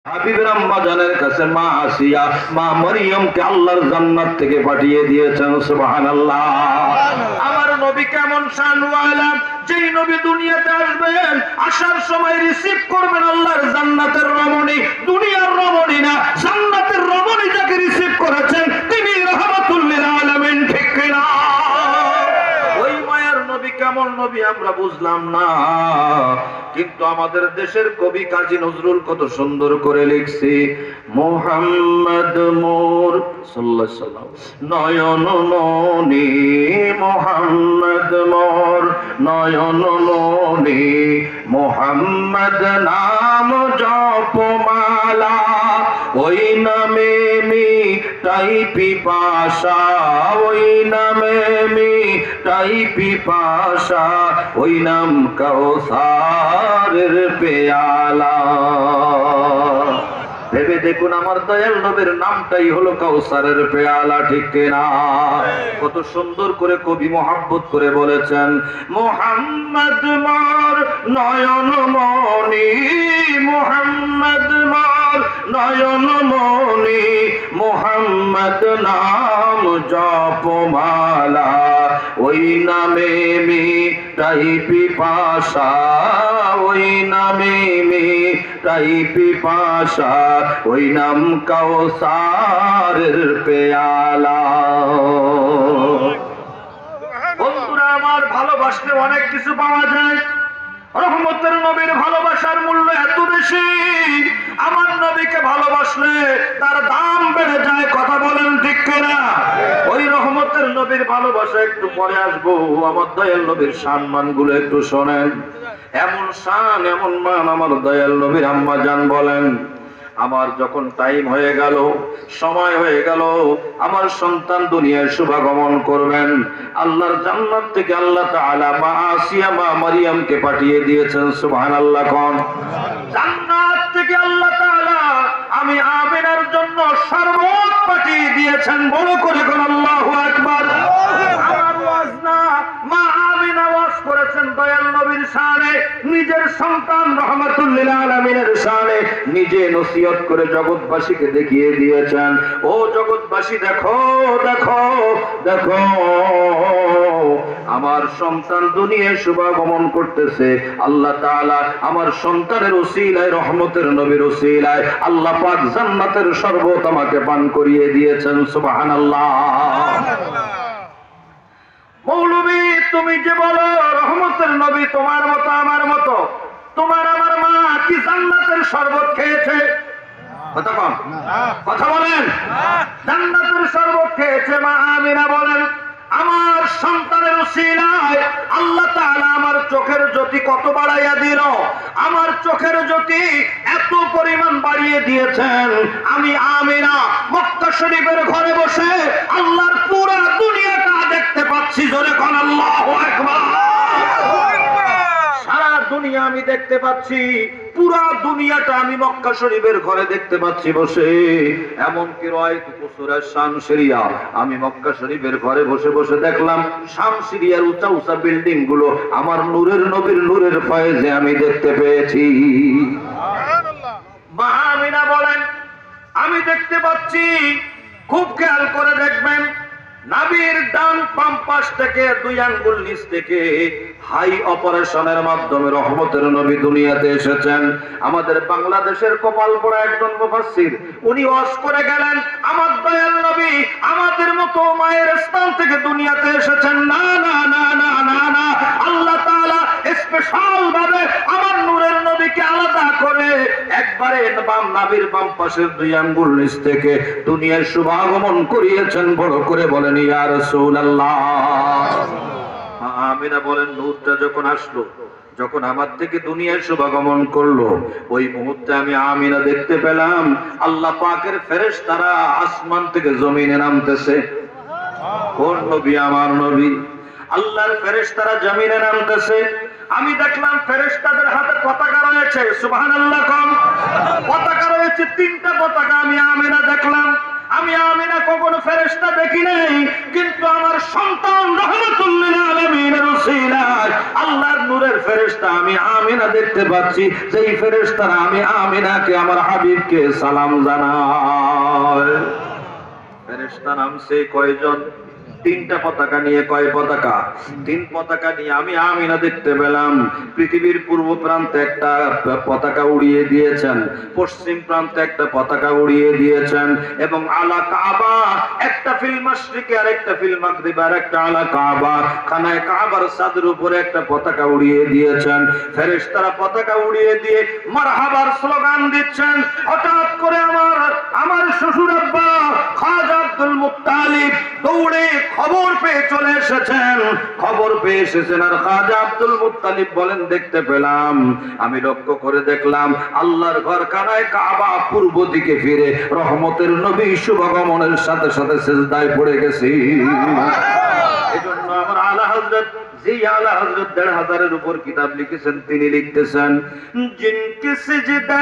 হাবিবের আম্মা জানের কাছে মা আসিয়া মা মরিয়মকে আল্লাহর জান্নাত থেকে পাঠিয়ে দিয়েছেন। সুবহানাল্লাহ। আমার নবী কেমন শানওয়ালা, যেই নবী দুনিয়াতে আসবেন, আসার সময় রিসিভ করবেন আল্লাহর জান্নাতের রমণী, দুনিয়ার রমণী না, জান্নাতের রমণী যাকে রিসিভ করেছেন তিনি রাহমাতুল লিল আলামিন। ঠিক কিনা? ওই মায়ার নবী কেমন নবী আমরা বুঝলাম না, কিন্তু আমাদের দেশের কবি কাজী নজরুল কত সুন্দর করে লিখছে, মোহাম্মদ মোর সাল্লাল্লাহু আলাইহি সাল্লাম নয়ন মনি, মোহাম্মদ মোর নয়ন মনি, মোহাম্মদ নাম জপমালা, ওই নামে মিটাই পিপাসা, ওই নামে মিটাই পিপাসা, ওই নাম কাউসারের পেয়ালা। ভেবে দেখুন আমার দয়াল নবীর নামটাই হলো কাউসারের পেয়ালা। ঠিক কিনা? কত সুন্দর করে কবি মহব্বত করে বলেছেন, মোহাম্মদ মোর নয়ন মনি, মোহাম্মদ মোর নয়ন মনি, মোহাম্মদ নাম জপমালা, ওই নামে মিটাই পিপাসা, ওই নামে মিটাই পিপাসা, ওই নাম কাউসারের পেয়ালা। বন্ধুরা আমার, ভালোবাসলে অনেক কিছু পাওয়া যায়। রহমতের নবীর ভালোবাসার মূল্য এত বেশি, আমার নবীকে ভালোবাসলে তার দাম বেড়ে যায়। কথা বলেন ঠিক কিনা? ওই রহমতের নবীর ভালোবাসা একটু পরে আসবো, আমার দয়াল নবীর সম্মান গুলো একটু শোনেন। এমন শান এমন মান আমার দয়াল নবীর আম্মা জান বলেন, আমার যখন টাইম হয়ে গেল, সময় হয়ে গেল, আমার সন্তান দুনিয়ায় শুভাগমন করবেন, আল্লাহর জান্নাত থেকে আল্লাহ তাআলা মা আসিয়া মা মারিয়ামকে পাঠিয়ে দিয়েছেন। সুবহানাল্লাহ। কোন জান্নাত থেকে আল্লাহ তাআলা আমি আমিনার জন্য শরবত পাঠিয়ে দিয়েছেন। বড় করে কোন আল্লাহু আকবার। আমার ওয়াজ না, মা আমিনা ওয়াজ করেছেন দয়াল নবীর শানে, নিজের সন্তান রাহমাতুল লিল আলামিনের শানে নিজে নসিহত করে জগৎবাসীকে দেখিয়ে দিয়েছেন, ও জগৎবাসী দেখো দেখো দেখো, আমার সন্তান দুনিয়ায় শুভাগমন করতেছে। আল্লাহ তাআলা আমার সন্তানের ওসিলায়, রহমতের নবীর ওসিলায় আল্লাহ পাক জান্নাতের শরবত আমাকে পান করিয়ে দিয়েছেন। সুবহানাল্লাহ। মৌলবী তুমি যে বলো রহমতের নবী তোমার মতো আমার মতো, তোমার আমার মা কি জান্নাতের শরবত খেয়েছে? কথা কম, কথা বলেন। জান্নাতের শরবত খেয়েছে মা আমিনা বলেন, আমার সন্তানের উসিলায় আল্লাহ তাআলা আমার চোখের জ্যোতি কত বাড়াইয়া দিল, আমার চোখের জ্যোতি এত পরিমাণ বাড়িয়ে দিয়েছেন, আমি আমিনা মক্কা শরীফের ঘরে বসে আল্লাহর পুরো দুনিয়াটা দেখতে পাচ্ছি। জোরে কোন আল্লাহু আকবার। সারা দুনিয়া আমি দেখতে পাচ্ছি, পুরা দুনিয়াটা আমি মক্কা শরীফের ঘরে দেখতে পাচ্ছি বসে। এমনকি রয়ত কুসুরের শামশিরিয়া, আমি মক্কা শরীফের ঘরে বসে বসে দেখলাম শামশিরিয়ার উঁচা উঁচা বিল্ডিং গুলো আমার নূরের নবীর নূরের ফয়েজে আমি দেখতে পেয়েছি। মা আমিনা বলেন, আমি দেখতে পাচ্ছি, খুব খেয়াল করে দেখবেন, নাভির ডান বাম পাশ থেকে 2 আঙ্গুল নিচ থেকে হাই অপারেশনের মাধ্যমে রহমতের নবী দুনিয়াতে এসেছেন। আমাদের বাংলাদেশের কপাল পোড়া একজন মুফাসসির, উনি ওয়াজ করে গেলেন, আমার দয়াল নবী আমাদের মতো মায়ের স্থান থেকে দুনিয়াতে এসেছেন। না না না না না না, আল্লাহ তাআলা স্পেশাল ভাবে আমার নূরের নবীকে আলাদা করে একবারে বাম নাভির বাম পাশের 2 আঙ্গুল নিচ থেকে দুনিয়ার শুভাগমন করিয়েছেন। বড় করে বলেন ইয়া রাসূলুল্লাহ। আমিনা বলেন, নূরটা যখন আসলো, যখন আমার থেকে দুনিয়ায় শুভাগমন করলো, ওই মুহূর্তে আমি আমিনা দেখতে পেলাম আল্লাহ পাকের ফেরেশতারা আসমান থেকে জমিনে নামতেছে। কোন নবী? আমার নবী। আল্লাহর ফেরেশতারা জমিনে নামতেছে, আমি দেখলাম ফেরেশতাদের হাতে পতাকা রয়েছে। সুবহানাল্লাহ। কম পতাকা রয়েছে, 3টা পতাকা আমি আমিনা দেখলাম। আমি আমিনা কখনো ফেরেশতা দেখি নাই, কিন্তু আমার সন্তান রাহমাতুল লিল আলামিনের উসিলায় আল্লাহর নূরের ফেরেশতা আমি আমিনা দেখতে পাচ্ছি। যেই ফেরেশতারা আমি আমিনাকে আমার হাবিবকে সালাম জানায়। ফেরেশতা নামছে কয়জন? তিনটা পতাকা নিয়ে। কয় পতাকা? তিন পতাকা নিয়ে আমি আমিনা দেখতে পেলাম। পৃথিবীর পূর্ব প্রান্তে একটা পতাকা উড়িয়ে দিয়েছেন, পশ্চিম প্রান্তে একটা পতাকা উড়িয়ে দিয়েছেন, এবং আলা কাবা একটা ফিল মাশরিকে আর একটা ফিল মাগরিবে আর একটা আলা কাবা, খানায় কাবার ছাদের উপরে একটা পতাকা উড়িয়ে দিয়েছেন। ফেরেশতারা পতাকা উড়িয়ে দিয়ে মারহাবার স্লোগান দিচ্ছেন। হঠাৎ করে আমার শ্বশুর আব্বা খাজা আব্দুল মুত্তালিব দৌড়ে খবর পেয়ে চলে এসেছেন। খবর পেয়ে এসেছেন আর খাজা আব্দুল মুত্তালিব বলেন, দেখতে পেলাম, আমি লক্ষ্য করে দেখলাম আল্লাহর ঘর খানায় কাবা পূর্ব দিকে ফিরে রহমতের নবী শুভাগমনের সাথে সাথে সিজদায় পড়ে গেছি। এজন্য আমার আলা হযরত, যেই আলা হযরত ১৫০০-এর উপর কিতাব লিখেছেন, তিনি লিখতেছেন, জিনকে সিজদা